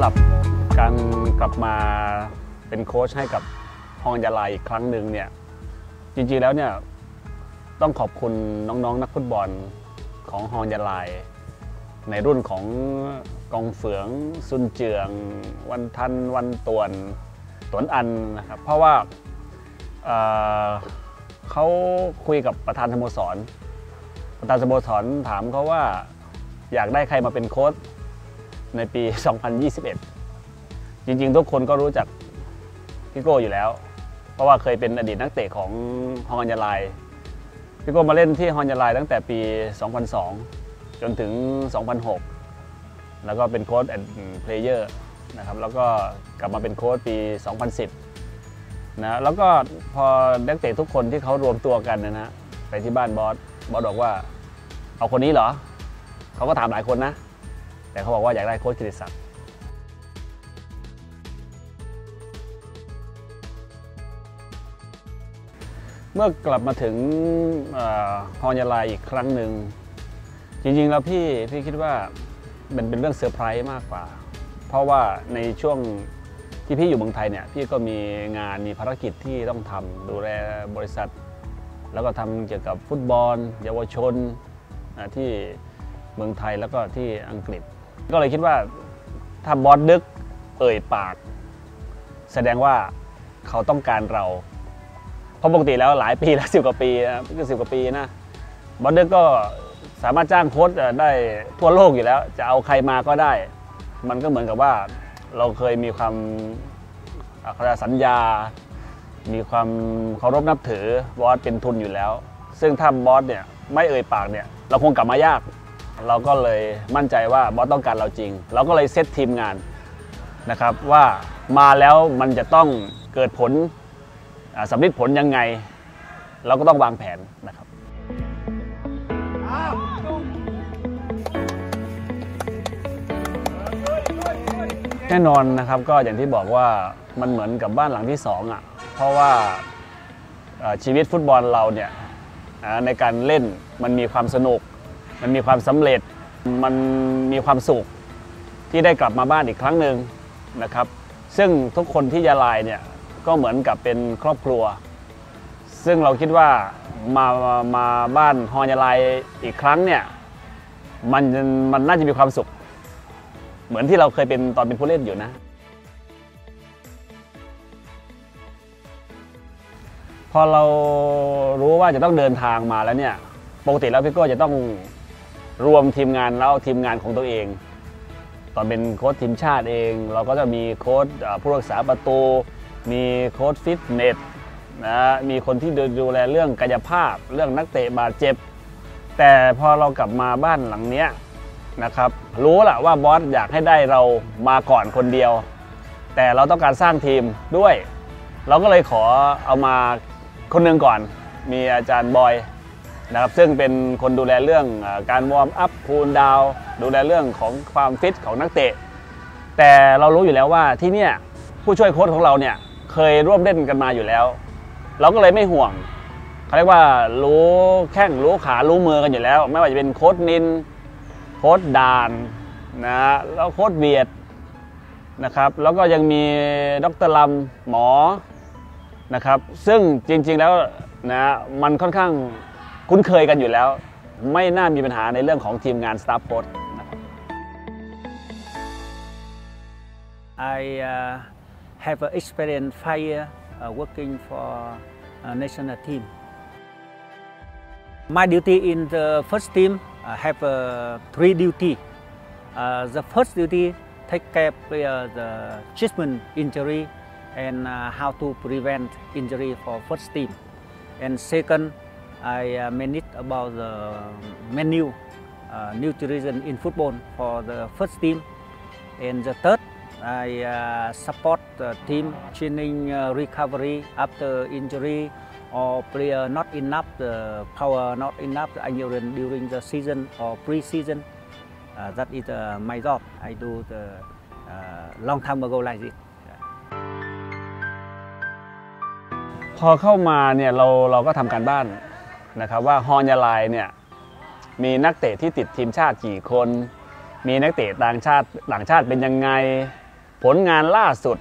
หรับการกลับมาเป็นโค้ชให้กับฮองยาลายอีกครั้งหนึ่งเนี่ยจริงๆแล้วเนี่ยต้องขอบคุณน้องๆนักฟุตบอลของฮองยาลายในรุ่นของกองเฟืองซุนเจืองวันทันวันตวนอันนะครับเพราะว่าเขาคุยกับประธานสโมสรถามเขาว่าอยากได้ใครมาเป็นโค้ชในปี 2021 จริงๆทุกคนก็รู้จักพี่โก้อยู่แล้วเพราะว่าเคยเป็นอดีตนักเตะของฮองยาลายพี่โก้มาเล่นที่ฮองยาลายตั้งแต่ปี 2002 จนถึง 2006 แล้วก็เป็นโค้ชแอนด์เพลเยอร์นะครับแล้วก็กลับมาเป็นโค้ชปี 2010 นะแล้วก็พอนักเตะทุกคนที่เขารวมตัวกันนะฮะไปที่บ้านบอสบอกว่าเอาคนนี้เหรอเขาก็ถามหลายคนนะแต่เขาบอกว่าอยากได้โค้ชกิติศักดิ์เมื่อกลับมาถึงฮองยาลายอีกครั้งหนึ่งจริงๆแล้วพี่คิดว่ามันเป็นเรื่องเซอร์ไพรส์มากกว่าเพราะว่าในช่วงที่พี่อยู่เมืองไทยเนี่ยพี่ก็มีงานมีภารกิจที่ต้องทำดูแลบริษัทแล้วก็ทำเกี่ยวกับฟุตบอลเยาวชนที่เมืองไทยแล้วก็ที่อังกฤษก็เลยคิดว่าถ้าบอสดึกเอ่ยปากแสดงว่าเขาต้องการเราเพราะปกติแล้วหลายปีแล้ว10 กว่าปีนะก็10 กว่าปีนะบอสดึกก็สามารถจ้างโค้ชได้ทั่วโลกอยู่แล้วจะเอาใครมาก็ได้มันก็เหมือนกับว่าเราเคยมีความสัญญามีความเคารพนับถือบอสเป็นทุนอยู่แล้วซึ่งถ้าบอสเนี่ยไม่เอ่ยปากเนี่ยเราคงกลับมายากเราก็เลยมั่นใจว่าบอสต้องการเราจริงเราก็เลยเซตทีมงานนะครับว่ามาแล้วมันจะต้องเกิดผลสำลิดผลยังไงเราก็ต้องวางแผนนะครับแน่นอนนะครับก็อย่างที่บอกว่ามันเหมือนกับบ้านหลังที่2เพราะว่าชีวิตฟุตบอลเราเนี่ยในการเล่นมันมีความสนุกมันมีความสำเร็จมันมีความสุขที่ได้กลับมาบ้านอีกครั้งหนึ่งนะครับซึ่งทุกคนที่ยาลายเนี่ยก็เหมือนกับเป็นครอบครัวซึ่งเราคิดว่ามาบ้านฮองยาลายอีกครั้งเนี่ยมันน่าจะมีความสุขเหมือนที่เราเคยเป็นตอนเป็นผู้เล่นอยู่นะพอเรารู้ว่าจะต้องเดินทางมาแล้วเนี่ยปกติแล้วพี่โก้จะต้องรวมทีมงานแล้วทีมงานของตัวเองตอนเป็นโค้ชทีมชาติเองเราก็จะมีโค้ชผู้รักษาประตูมีโค้ชฟิตเนสนะมีคนที่ดูแลเรื่องกายภาพเรื่องนักเตะบาดเจ็บแต่พอเรากลับมาบ้านหลังนี้นะครับรู้แหละว่าบอสอยากให้ได้เรามาก่อนคนเดียวแต่เราต้องการสร้างทีมด้วยเราก็เลยขอเอามาคนหนึ่งก่อนมีอาจารย์บอยนะครับซึ่งเป็นคนดูแลเรื่องการวอร์มอัพคูลดาวน์ดูแลเรื่องของความฟิตของนักเตะแต่เรารู้อยู่แล้วว่าที่นี่ผู้ช่วยโค้ชของเราเนี่ยเคยร่วมเล่นกันมาอยู่แล้วเราก็เลยไม่ห่วงเขาเรียกว่ารู้แข้งรู้ขารู้มือกันอยู่แล้วไม่ว่าจะเป็นโค้ชนินโค้ชดานนะแล้วโค้ชเวียดนะครับแล้วก็ยังมีดร.ลำหมอนะครับซึ่งจริงๆแล้วนะมันค่อนข้างคุ้นเคยกันอยู่แล้วไม่น่ามีปัญหาในเรื่องของทีมงานสตาฟโค้ชนะครับ I have experience 5 years working for national team. My duty in the first team have 3 duty. The first duty take care of the treatment injury and how to prevent injury for first team. And second, I manage about the menu nutrition in football for the first team. And the third, I support the team training recovery after injury or player not enough the power, not enough the endurance during the season or pre-season. That is my job. I do the long time ago like this. พอเข้ามาเนี่ยเราก็ทำการบ้านนะครับว่าฮองยาลายเนี่ยมีนักเตะที่ติดทีมชาติกี่คนมีนักเตะต่างชาติเป็นยังไง ผลงานล่าสุด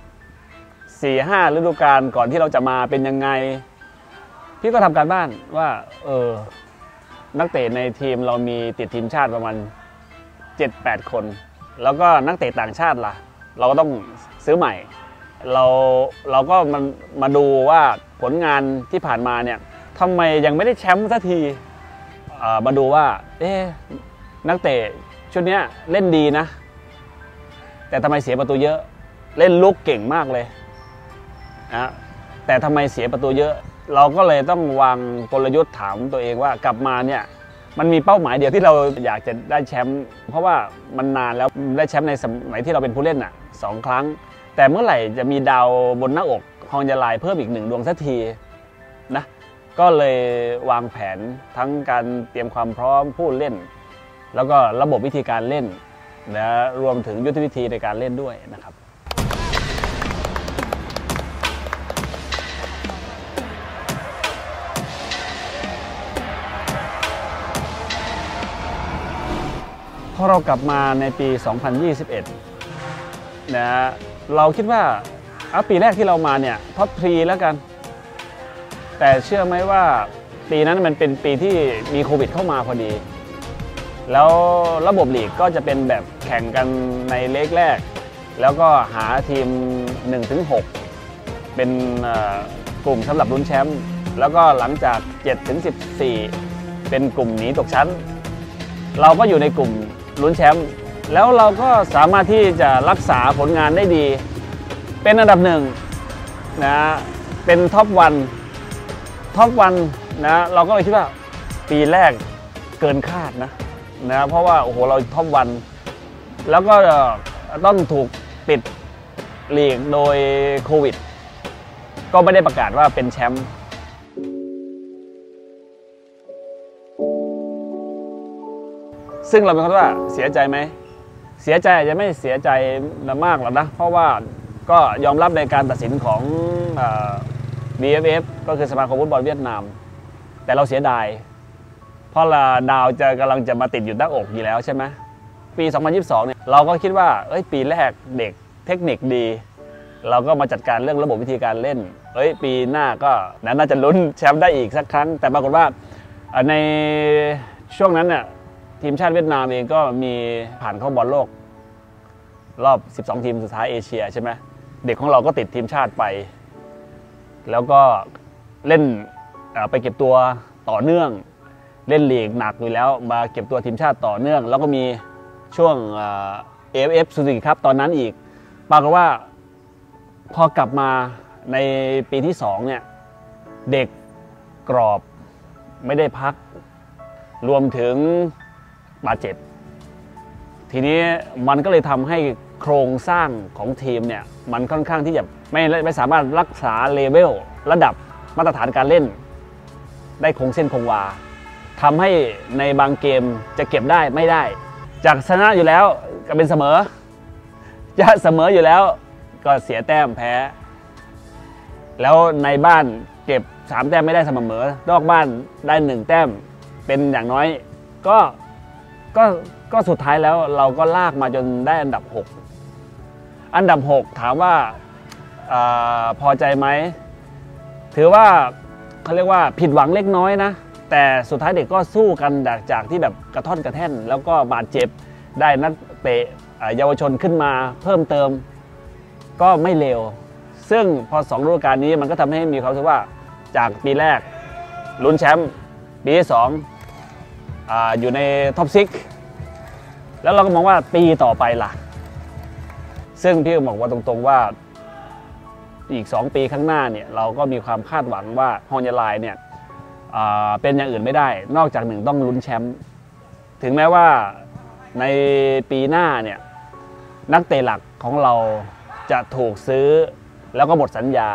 4-5 ฤดูกาลก่อนที่เราจะมาเป็นยังไงพี่ก็ทำการบ้านว่านักเตะในทีมเรามีติดทีมชาติประมาณ 7-8 คนแล้วก็นักเตะต่างชาติล่ะเราก็ต้องซื้อใหม่เราก็มาดูว่าผลงานที่ผ่านมาเนี่ยทำไมยังไม่ได้แชมป์สักทีมาดูว่านักเตะชุดนี้เล่นดีนะแต่ทำไมเสียประตูเยอะเล่นลุกเก่งมากเลยนะแต่ทำไมเสียประตูเยอะเราก็เลยต้องวางกลยุทธ์ถามตัวเองว่ากลับมาเนี่ยมันมีเป้าหมายเดียวที่เราอยากจะได้แชมป์เพราะว่ามันนานแล้วได้แชมป์ในสมัยที่เราเป็นผู้เล่น2 ครั้งแต่เมื่อไหร่จะมีดาวบนหน้าอกฮองยาไลเพิ่มอีก1 ดวงสักทีนะก็เลยวางแผนทั้งการเตรียมความพร้อมผู้เล่นแล้วก็ระบบวิธีการเล่นและรวมถึงยุทธวิธีในการเล่นด้วยนะครับพอเรากลับมาในปี 2021 นะเราคิดว่าปีแรกที่เรามาเนี่ยท็อป3แล้วกันแต่เชื่อไหมว่าปีนั้นมันเป็นปีที่มีโควิดเข้ามาพอดีแล้วระบบลีกก็จะเป็นแบบแข่งกันในเลกแรกแล้วก็หาทีม 1-6 เป็นกลุ่มสำหรับลุ้นแชมป์แล้วก็หลังจาก 7-14 เป็นกลุ่มหนีตกชั้นเราก็อยู่ในกลุ่มลุ้นแชมป์แล้วเราก็สามารถที่จะรักษาผลงานได้ดีเป็นอันดับ1นะเป็นท็อปวันนะเราก็เลยคิดว่าปีแรกเกินคาดนะเพราะว่าโอ้โหเราท็อปวันแล้วก็ต้องถูกปิดลีกโดยโควิดก็ไม่ได้ประกาศว่าเป็นแชมป์ซึ่งเราเป็นคนว่าเสียใจไหมเสียใจอาจจะไม่เสียใจมากหรอกนะเพราะว่าก็ยอมรับในการตัดสินของBFF ก็คือสมาคมฟุตบอลเวียดนามแต่เราเสียดายเพราะดาวกำลังจะมาติดอยู่หน้าอกอยู่แล้วใช่ไหมปี 2022 เนี่ยเราก็คิดว่าปีแรกเด็กเทคนิคดีเราก็มาจัดการเรื่องระบบวิธีการเล่นปีหน้าก็น่าจะลุ้นแชมป์ได้อีกสักครั้งแต่ปรากฏว่าในช่วงนั้นเนี่ยทีมชาติเวียดนามเองก็มีผ่านเข้าบอลโลกรอบ 12 ทีมสุดท้ายเอเชียใช่ไหมเด็กของเราก็ติดทีมชาติไปแล้วก็เล่นไปเก็บตัวต่อเนื่องเล่นลีกหนักอยู่แล้วมาเก็บตัวทีมชาติต่อเนื่องแล้วก็มีช่วงAFF ซูซูกิครับตอนนั้นอีกปรากฏว่าพอกลับมาในปีที่2เนี่ยเด็กกรอบไม่ได้พักรวมถึงบาดเจ็บทีนี้มันก็เลยทำให้โครงสร้างของทีมเนี่ยมันค่อนข้างที่จะไม่สามารถรักษาเลเวลระดับมาตรฐานการเล่นได้คงเส้นคงวาทำให้ในบางเกมจะเก็บได้ไม่ได้จากชนะอยู่แล้วก็เป็นเสมอจะเสมออยู่แล้วก็เสียแต้มแพ้แล้วในบ้านเก็บ3 แต้มไม่ได้เสมอนอกบ้านได้1 แต้มเป็นอย่างน้อยก็สุดท้ายแล้วเราก็ลากมาจนได้อันดับ6ถามว่าพอใจไหมถือว่าเขาเรียกว่าผิดหวังเล็กน้อยนะแต่สุดท้ายเด็กก็สู้กันจากที่แบบกระท่อนกระแท่นแล้วก็บาดเจ็บได้นักเตะเยาวชนขึ้นมาเพิ่มเติมก็ไม่เลวซึ่งพอ2 ฤดูกาลนี้มันก็ทำให้มีความรู้สึกว่าจากปีแรกลุ้นแชมป์ปีที่2อยู่ในท็อป6แล้วเราก็มองว่าปีต่อไปล่ะซึ่งพี่ก็บอกว่าตรงๆว่าอีก2 ปีข้างหน้าเนี่ยเราก็มีความคาดหวังว่าฮองยาไลเนี่ยเป็นอย่างอื่นไม่ได้นอกจาก1ต้องลุ้นแชมป์ถึงแม้ว่าในปีหน้าเนี่ยนักเตะหลักของเราจะถูกซื้อแล้วก็หมดสัญญา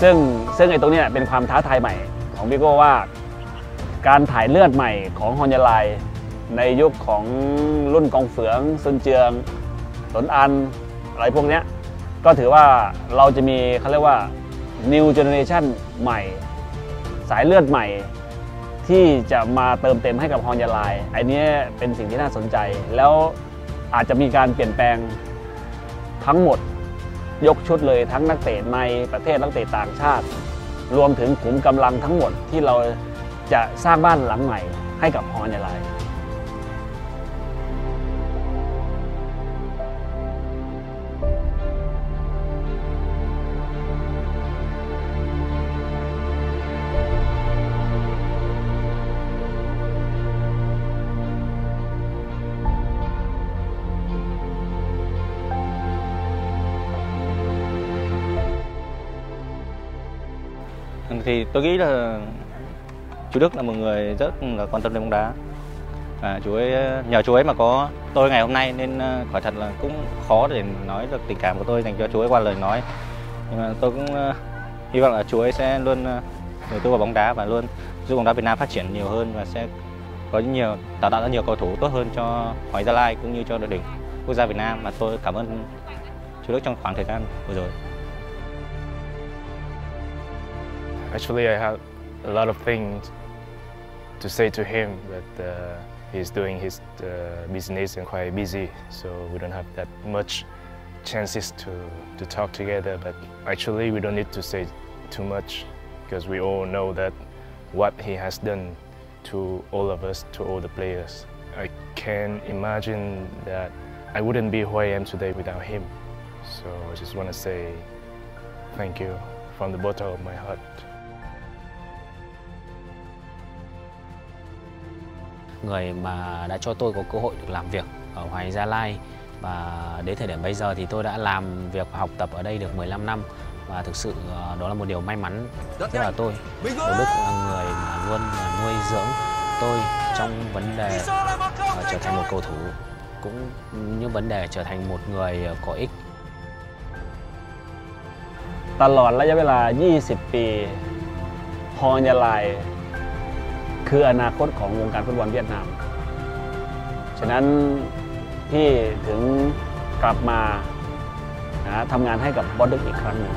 ซึ่งไอ้ตรงนี้เป็นความท้าทายใหม่ของพี่โก้ว่าการถ่ายเลือดใหม่ของฮองยาไลในยุคของรุ่นกองเฟืองซุนเจืองสนอันอะไรพวกนี้ก็ถือว่าเราจะมีเขาเรียกว่า New Generation ใหม่สายเลือดใหม่ ที่จะมาเติมเต็มให้กับฮอนยาลายอันนี้เป็นสิ่งที่น่าสนใจแล้วอาจจะมีการเปลี่ยนแปลงทั้งหมดยกชุดเลยทั้งนักเตะในประเทศนักเตะต่างชาติรวมถึงขุมกำลังทั้งหมดที่เราจะสร้างบ้านหลังใหม่ให้กับฮอนยาลายThì tôi nghĩ là chú Đức là một người rất là quan tâm đến bóng đá. Nhờ chú ấy mà có tôi ngày hôm nay nên quả thật là cũng khó để nói được tình cảm của tôi dành cho chú ấy qua lời nói. Nhưng mà tôi cũng hy vọng là chú ấy sẽ luôn đầu tư vào bóng đá và luôn giúp bóng đá Việt Nam phát triển nhiều hơn và sẽ có tạo ra nhiều cầu thủ tốt hơn cho Hoàng Gia Lai cũng như cho đội tuyển quốc gia Việt Nam. Mà tôi cảm ơn chú Đức trong khoảng thời gian vừa rồi. Actually, I have a lot of things to say to him, but he's doing his business and quite busy, so we don't have that much chances to talk together. But actually, we don't need to say too much because we all know that what he has done to all of us, to all the players. I can't imagine that I wouldn't be who I am today without him. So I just want to say thank you from the bottom of my heart. Người mà đã cho tôi có cơ hội được làm việc ở Hoàng Gia Lai và đến thời điểm bây giờ thì tôi đã làm việc và học tập ở đây được 15 năm và thực sự đó là một điều may mắn rất là tôi. Đức là người mà luôn nuôi dưỡng tôi trong vấn đề trở thành một cầu thủ cũng như vấn đề trở thành một người có ích. ตลอดระยะเวลา 20 ปีฮอนยาลายคืออนาคตของวงการฟุตบอลเวียดนามฉะนั้นพี่ถึงกลับมาทำงานให้กับบอสดึกอีกครั้งหนึ่ง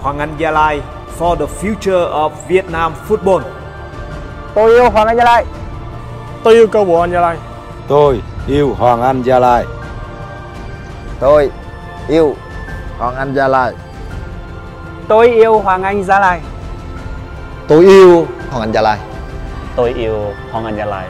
Hoàng Anh Gia Lai for the future of Vietnam football. Tôi yêu Hoàng Anh Gia Lai. Tôi yêu câu lạc bộ Anh Gia Lai. Tôi yêu Hoàng Anh Gia Lai. Tôi yêu Hoàng Anh Gia Lai. Tôi yêu Hoàng Anh Gia Lai. Tôi yêu Hoàng Anh Gia Lai. Tôi yêu Hoàng Anh Gia Lai.